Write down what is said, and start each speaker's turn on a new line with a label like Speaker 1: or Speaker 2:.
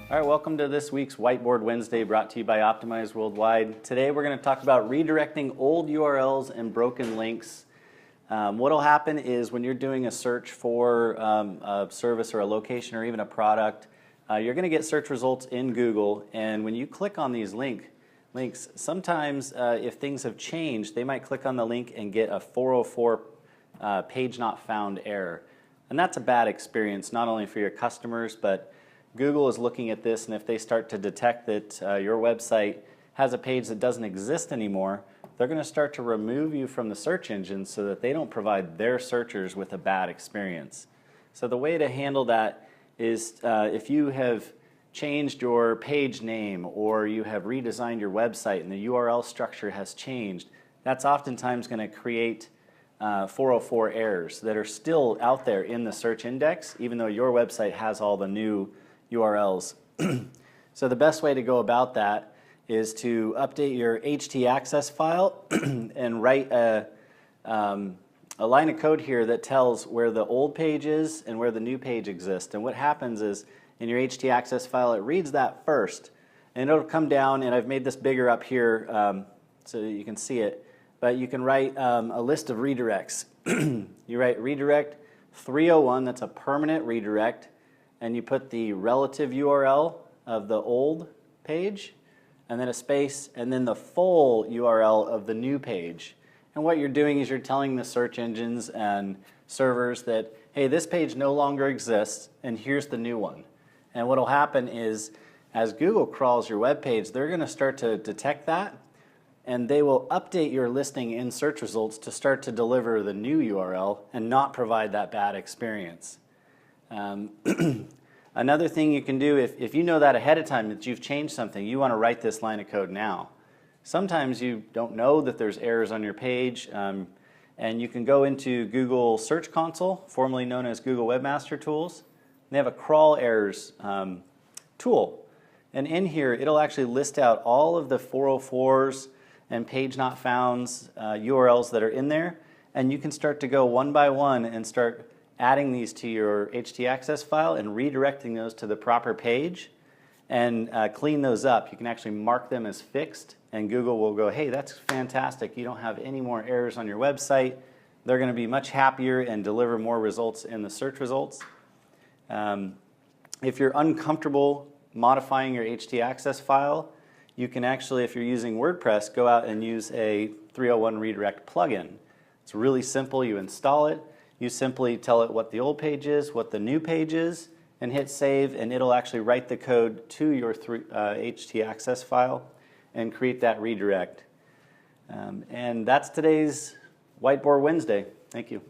Speaker 1: All right, welcome to this week's Whiteboard Wednesday brought to you by Optimize Worldwide. Today we're going to talk about redirecting old URLs and broken links. What will happen is when you're doing a search for a service or a location or even a product, you're going to get search results in Google, and when you click on these links, sometimes if things have changed, they might click on the link and get a 404 page not found error. And that's a bad experience, not only for your customers, but Google is looking at this, and if they start to detect that your website has a page that doesn't exist anymore, they're going to start to remove you from the search engine so that they don't provide their searchers with a bad experience. So the way to handle that is if you have changed your page name or you have redesigned your website and the URL structure has changed, that's oftentimes going to create 404 errors that are still out there in the search index, even though your website has all the new URLs. So the best way to go about that is to update your htaccess file and write a line of code here that tells where the old page is and where the new page exists. And what happens is in your htaccess file, it reads that first, and it'll come down, and I've made this bigger up here so that you can see it, but you can write a list of redirects. You write redirect 301, that's a permanent redirect, and you put the relative URL of the old page, and then a space, and then the full URL of the new page. And what you're doing is you're telling the search engines and servers that, hey, this page no longer exists, and here's the new one. And what will happen is, as Google crawls your web page, they're going to start to detect that, and they will update your listing in search results to start to deliver the new URL and not provide that bad experience. Another thing you can do, if you know that ahead of time that you've changed something, you want to write this line of code now. Sometimes you don't know that there's errors on your page, and you can go into Google Search Console, formerly known as Google Webmaster Tools. They have a crawl errors tool, and in here it'll actually list out all of the 404s and page not founds URLs that are in there, and you can start to go one by one and start adding these to your htaccess file and redirecting those to the proper page and clean those up. You can actually mark them as fixed, and Google will go, hey, that's fantastic. You don't have any more errors on your website. They're going to be much happier and deliver more results in the search results. If you're uncomfortable modifying your htaccess file, you can actually, if you're using WordPress, go out and use a 301 redirect plugin. It's really simple. You install it. You simply tell it what the old page is, what the new page is, and hit save, and it'll actually write the code to your htaccess file and create that redirect. And that's today's Whiteboard Wednesday. Thank you.